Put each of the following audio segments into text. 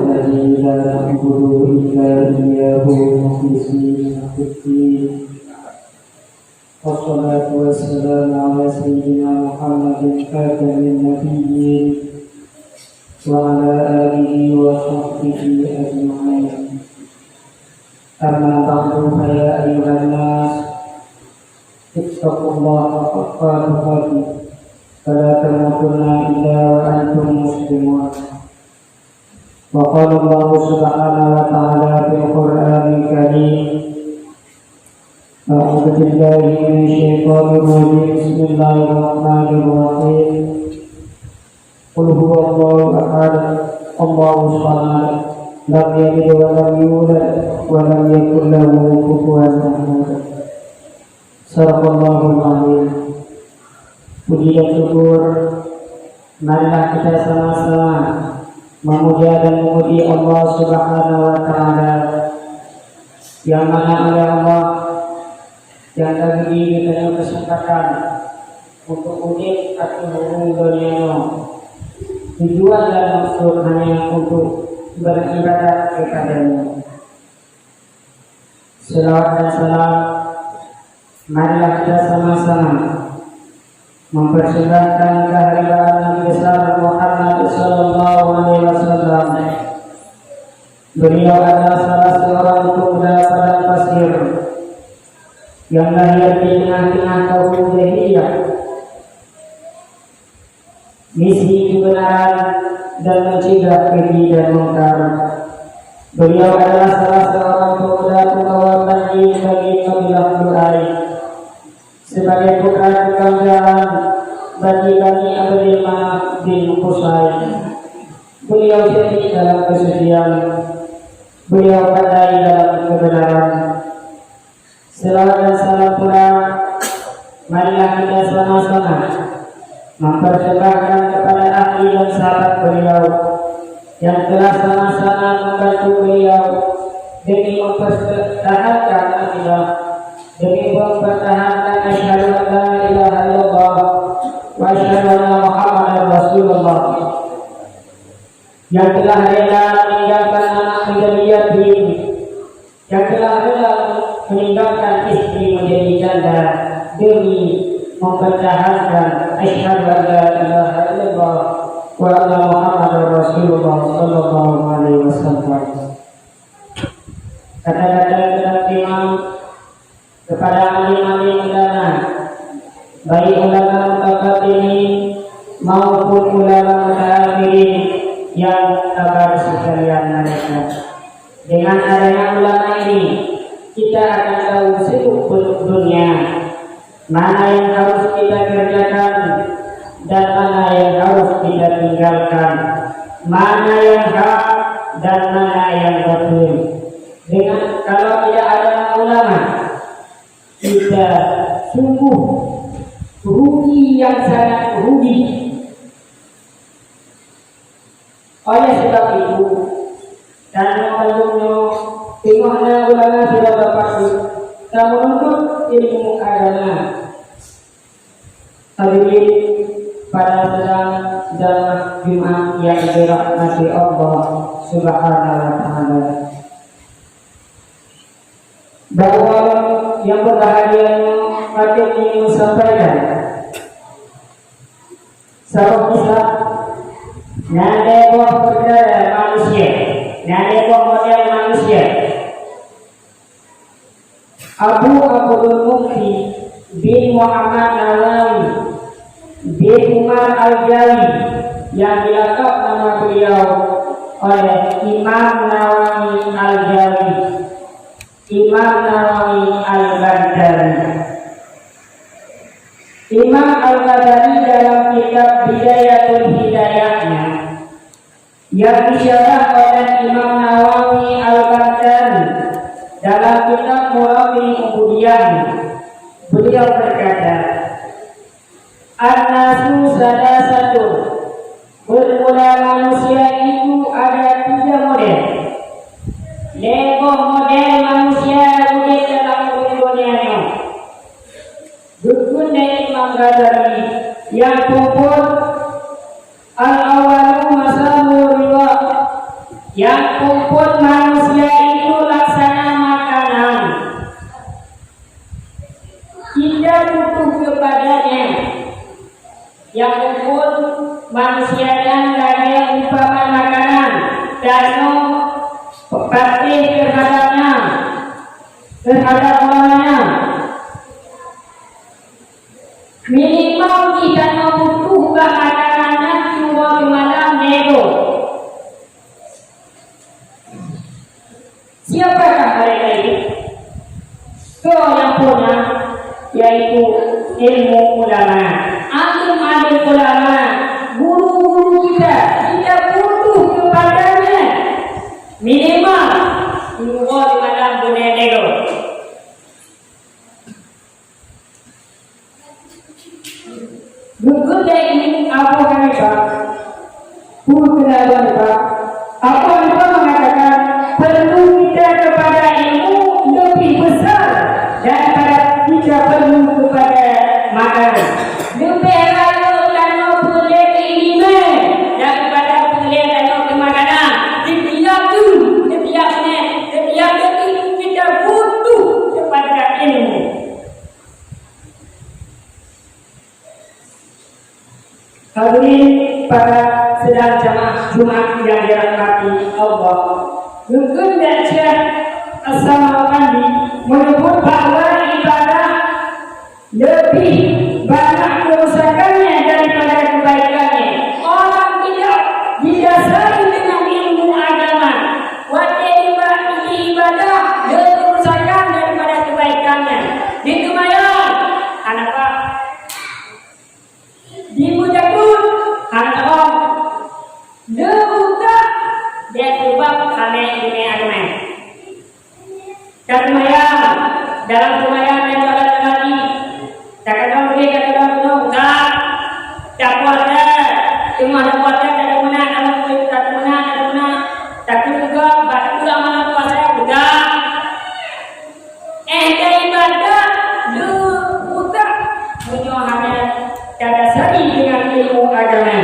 الذي لا نعبد إلا إياه مخلصين له الدين والصلاة والسلام على سيدنا محمد خاتم النبيين وعلى آله وصحبه أجمعين. أما بعد فيا أيها الناس اتقوا الله حق تقاته فلا تموتن إلا وأنتم مسلمون. وقال الله سبحانه وتعالى في القرآن الكريم: أعوذ بالله من الشيطان الرجيم بسم الله الرحمن الرحيم قل هو الله أحد الله الصمد لم يلد ولم يولد ولم يكن له كفوا أحد. Sadaqallahul Azim. Puji dan syukur marilah kita sama-sama memuja dan memuji Allah Subhanahu wa Ta'ala, yang mana oleh Allah yang tadi kita kesempatan untuk unik atau hubung dunia. Tujuan dan maksud hanya untuk beribadat kepada-Nya. Selawat dan salam marilah kita sama-sama mempersembahkan kehadiran Nabi besar Muhammad sallallahu alaihi wasallam. Beliau adalah salah seorang pemuda padang pasir yang lahir di tengah-tengah kaum jahiliyah. Misi kebenaran dan mencegah keji dan mungkar. Beliau adalah salah seorang pemuda pembawa banjir bagi kabilah Quraisy. Sebagai putra tukang jalan bagi Bani Abdul Manaf bin Qusay, beliau cerdik dalam kesucian, beliau pandai dalam kebenaran. Selawat dan salam pula marilah kita sama-sama mempersembahkan kepada ahli dan sahabat beliau yang telah sama-sama membantu beliau demi mempertahankan akidah, demi mempertahankan asyhadu an la ilaha illallah wa asyhadu anna Muhammadar Rasulullah, yang telah rela meninggalkan anak menjadi yatim, yang telah rela meninggalkan istri menjadi janda demi mempertahankan asyhadu an la ilaha illallah wa anna Muhammadar Rasulullah sallallahu alaihi wasallam. Kata-kata Imam kepada alim-alim ulama, baik ulama mutaqaddimin maupun ulama mutaakhirin yang sabar sekalian mereka. Dengan adanya ulama ini, kita akan tahu seluk-beluk dunia, mana yang harus kita kerjakan dan mana yang harus kita tinggalkan, mana yang hak dan mana yang batil. Dengan kalau tidak ada ulama, kita sungguh rugi yang sangat rugi. Oleh sebab itu, dan menurutnya tengoknya ulama sudah berpasti dan menuntut ilmu agama. Hadirin pada sedang dalam Jumat yang dirahmati Allah Subhanahu wa Ta'ala, bahwa yang berbahagia makin ingin sampaikan sabab kisah nade buah perdana manusia, nade buah model manusia. Abu Abdul Mufti bin Muhammad Nawawi bin Umar Al-Jawi, yang dilakap nama beliau oleh Imam Nawawi Al-Jawi, Imam Nawawi Al-Baghdadi. Imam Al-Baghdadi dalam kitab Bidayatul Hidayahnya yang disyarah oleh Imam Nawawi Al-Baghdadi dalam kitab Muraqil Ubudiyah, beliau berkata, An-nasu sadasatun, bermula manusia itu ada 3 model. Lego model manusia wujud dalam dunianya. Dukun dari Imam Ghazali yang kumpul al-awalu masamu ridha, yang kumpul manusia itu laksana makanan, kita butuh kepadanya. Yang kumpul manusia yang lagi umpama makanan dan pasti terhadapnya, terhadap orangnya. Minimal kita butuh makanannya cuma malam nego. Siapakah mereka itu? Yang punya yaitu ilmu ulama. Alim-alim ulama, guru-guru kita butuh kepadanya. Minimal cuma malam nego. Buku ini Abu Hanifah, Buku Hanifah, Abu Hanifah mengatakan perlu kita kepada ilmu lebih besar daripada kita perlu kepada makanan. Lebih lalu kalau boleh keiliman daripada boleh lalu ke makanan. Setiap kita butuh kepada ilmu. Hadirin pada sedang jamaah Jumat yang dirahmati Allah, mungkin Syekh As-Samarqandi menyebut bahawa ibadah lebih banyak kerusakannya daripada kebaikannya. Orang tidak didasari dengan ilmu agama, ibadah lebih kerusakan daripada kebaikannya. Dikemayang apa? Dimujakun anak orang debuka dia sebab kami ini agama. Kemayang dalam kemayang yang lagi takkan boleh kata tak kuatnya cuma ada kuatnya tak guna tapi juga batu amanat kuasa budak ibadah debuka menyohanya kada sari dengan ilmu agama.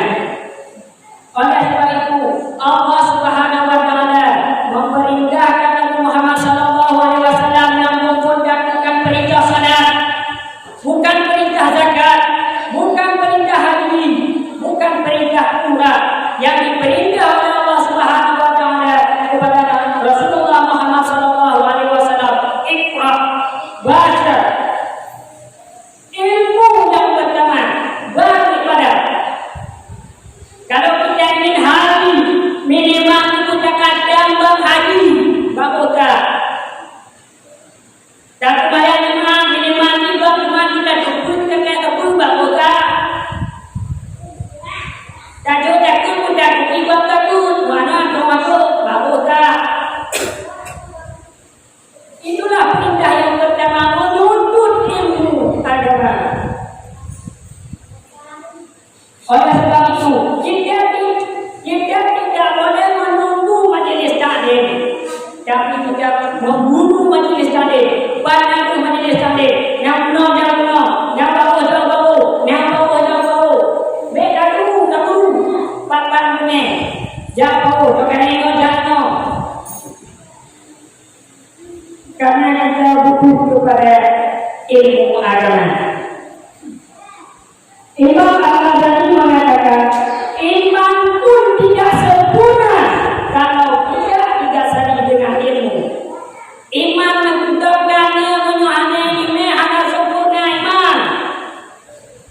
Oleh sebab itu Allah Subhanahu wa taala memerintahkan Nabi Muhammad sallallahu alaihi wasallam yang memperintahkan perintah salat, bukan perintah zakat, bukan perintah haji, bukan perintah umrah. Yang diperintah oleh Allah Subhanahu wa taala kepada Rasulullah Muhammad sallallahu alaihi wasallam, Iqra, baca. Ilmu yang pertama beribadah. Kalau kita ingin haji, minimal kita kadang berhaji, bagus. Dan supaya minimal juga kita jemput ke kebun bagus. Dan juga kita ikut kebun mana masuk bagus. Itulah perintah yang pertama, menuntut ilmu agama. Oleh sebab itu, kita tidak boleh menunggu majelis taklim, tapi kita membunuh majelis taklim. Banyak tu majelis taklim, yang benar, yang bau. Beda dulu, papan ni, jauh, jangan. Karena kita butuh kepada ilmu agama. Imam Al-Ghazali mengatakan, iman pun tidak sempurna kalau tidak didasari dengan ilmu. Iman menentukan menyuhani ini hanya sempurna iman.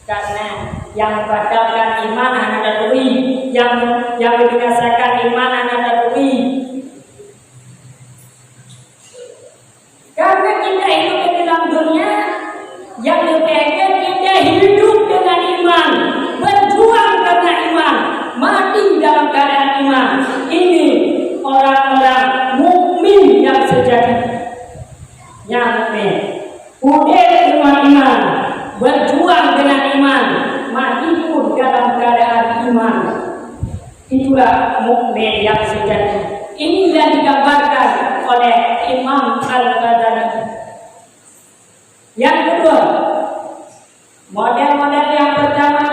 Karena yang membatalkan iman hanya dadui, yang didasarkan iman hanya dadui. Karena kita hidup di dalam dunia yang lebih kita hidup dengan iman, berjuang karena iman, mati dalam keadaan iman. Ini orang-orang mukmin yang sejati, yang mukmin. Udah dengan iman, berjuang dengan iman, mati pun dalam keadaan iman. Itulah mukmin yang sejati. Ini yang digambarkan oleh Imam Al-Ghazali. Yang kedua, model-model yang pertama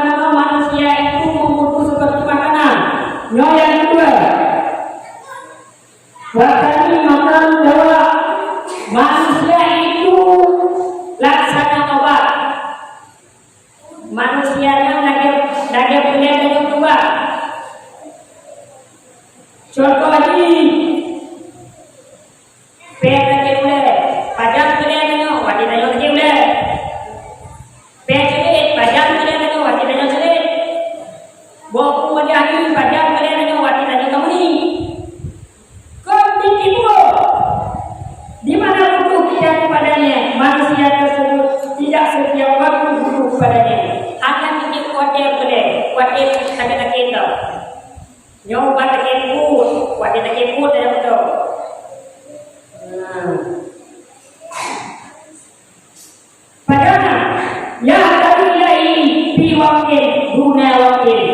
fi waqtin duna waqtin.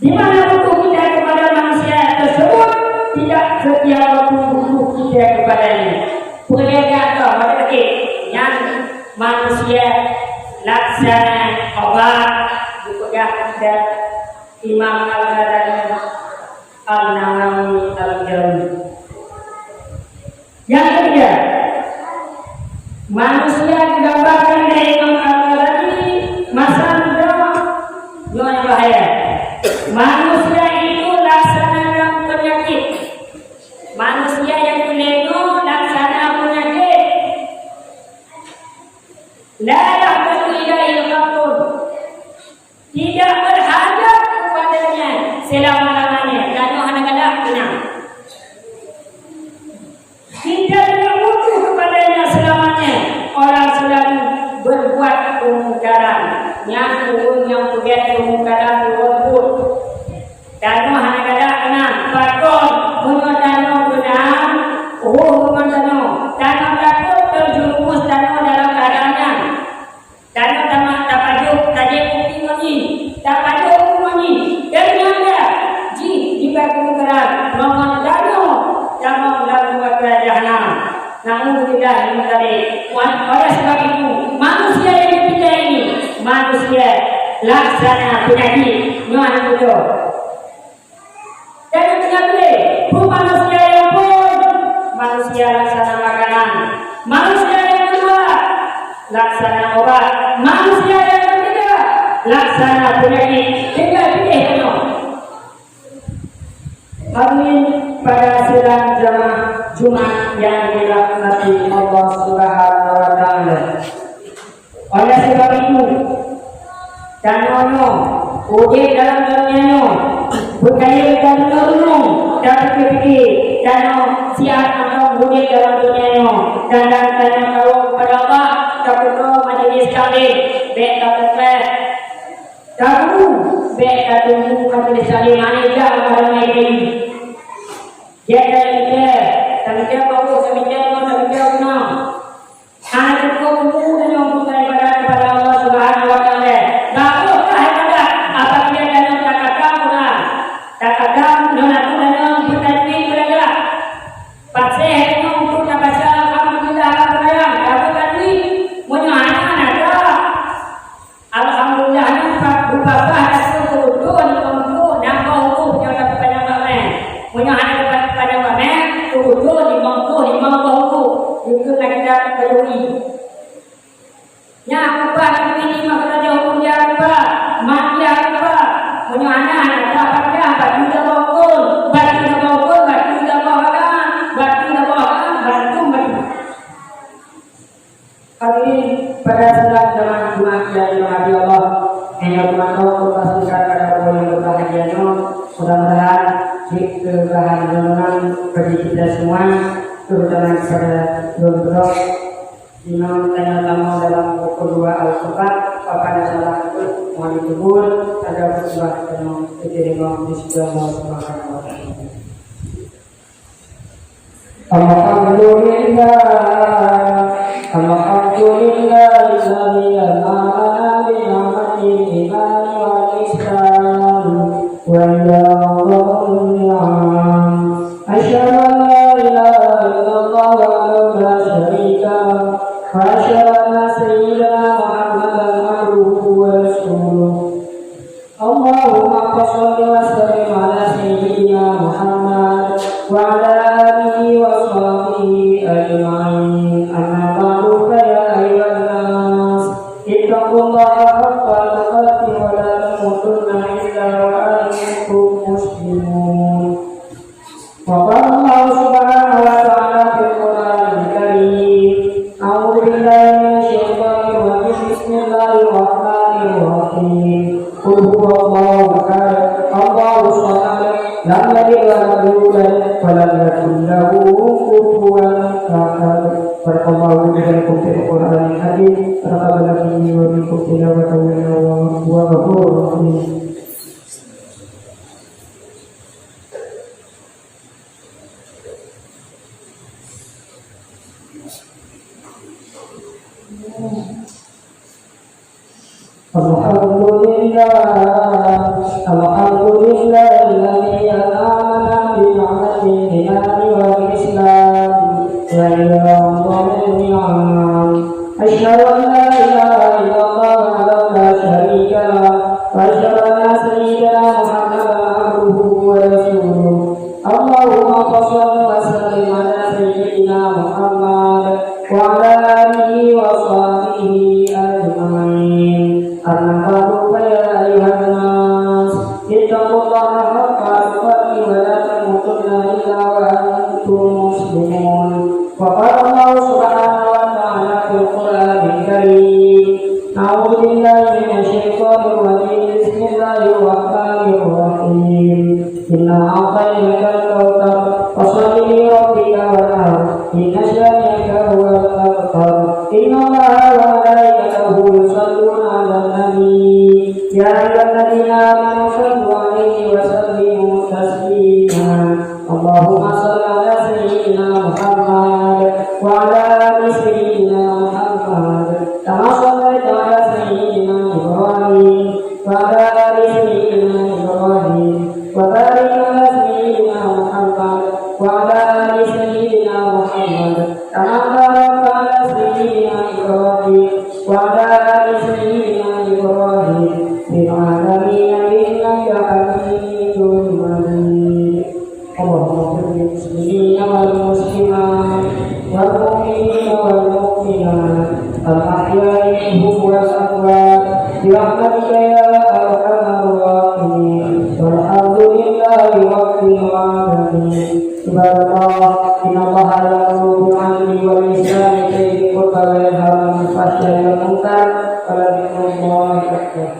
Di mana butuh kita kepada manusia tersebut, tidak setiap waktu butuh kita kepadanya. Perniagaan atau pada yang manusia laksana obat dipegang dan Imam Al-Ghazali Al-Nawawi Al-Jawi. Yang ketiga, manusia digambarkan dari Imam Al-Ghazali masa muda yang bahaya. Manusia itu laksana penyakit. Manusia yang meleno laksana penyakit. La yahbatu ilaihi al-qatul. Tidak berhadap kepadanya selama-lamanya. Karena anak-anak tenang. Tidak butuh kepadanya selamanya. Orang selalu berbuat kemungkaran. Yang berbuat kemungkaran berbut. Karena anak-anak tenang. Pakon menyodano benang. Menyodano. Karena takut terjerumus dalam keadaannya. Karena tapajuk tadi bukti mani. Tapajuk mani. Ternyata jika kemungkaran menyodano. Jangan lalu ke jahanam. Namun tidak mencari. Oleh sebab itu, manusia yang ketiga ini, manusia laksana penyakit, nyuan betul. Dan penyakit, manusia yang pun, manusia laksana makanan. Manusia yang kedua, laksana obat. Manusia yang ketiga, laksana penyakit. Tinggal pilih penuh. Amin. Pada sidang jamaah Jumat yang dirahmati Allah Subhanahu wa taala. Oleh sebab itu, danono uji dalam dunianya berkaya dalam dunia dan fikir dano siap atau uji dalam dunianya dan tahu kepada Allah takut majelis kali betul tahu betul majelis kali mana jauh orang ini. Jadi kita bagus kita benar. Anak itu mudah untuk kepada Allah Subhanahu wa taala. Baguslah ibadah apabila dalam takadam dan bertani bergerak. Pasal untuk baca alhamdulillah berayam aku tadi menyana ada. Alhamdulillah berupa bahasa tujuan untuk nampak yang dapat penyampaian. Menyana tujuh di mampu itu kita peduli. Yang apa ini maka jauh dia apa mati apa menyana ada apa juga bangkul batu hari pada saat zaman Jumat yang dirahmati Allah hanya bermanfaat pastikan pada orang yang berbahagia. Mudah-mudahan kebahagiaan bagi kita semua, terutama kepada Dr. Imam tanya tamu dalam buku 2 Al-Quran. Pada salah itu mohon dikubur ada khutbah penuh diterima di sebelah Allah Subhanahu wa taala. Alhamdulillah alladzi amana bi ni'matil iman wal islam wa asyhadu an la ilaha illallah wa la syarika lahu wa asyhadu anna sayyidana Muhammadan abduhu wa rasuluh. Allahumma shalli wa sallim ala sayyidina Muhammad wa ala alihi wa sahbihi ajma'in. Amma ba'du fa ya ayyuhan nas ittaqullaha haqqa tuqatih wa la tamutunna illa wa antum muslimun. Wa qala Allah subhanahu wa ta'ala fil Qur'anil Karim, a'udzu billahi minasyaitonir rajim, bismillahirrahmanirrahim. Qul huwallahu ahad, Allahus samad, lam yalid wa lam yulad wa lam yakul lahu kufuwan ahad. Barakallahu fiikum fil Qur'anil Karim. Taqabbal minni wa minkum tilawatahu wa ghafurur rahim. الحمد لله الذي أنعمنا بنعمة الإيمان والإسلام وإلى أفضل النعم. أشهد أن لا إله إلا الله وحده لا شريك له وأشهد أن سيدنا محمدا عبده ورسوله. اللهم صل وسلم على سيدنا محمد وعلى آله وصحبه أجمعين. أما بعد فيا أيها الناس اتقوا الله حق تقاته ولا تموتن إلا وأنتم مسلمون. وقال الله سبحانه وتعالى في القرآن الكريم: أعوذ بالله من الشيطان الرجيم. بسم الله الرحمن الرحيم. إنا أعطيناك الكوثر فصل لربك وانحر إن شانئك هو الأبتر. إن الله وملائكته يصلون على النبي يا أيها الذين آمنوا صلوا عليه وسلموا تسليما. اللهم صل على سيدنا محمد وعلى آل سيدنا محمد كما صليت على سيدنا إبراهيم وعلى آل سيدنا إبراهيم وبارك على سيدنا محمد وعلى آل سيدنا محمد كما باركت على سيدنا إبراهيم وعلى آل سيدنا إبراهيم في العالمين إنك حميد مجيد. اللهم اغفر للمسلمين والمسلمات والمؤمنين والمؤمنات الأحياء منهم والأموات برحمتك يا أرحم الراحمين. والحمد لله رب العالمين. عباد الله إن الله يأمر بالعدل والإحسان وإيتاء ذي القربى وينهى عن الفحشاء والمنكر ولذكر الله أكبر.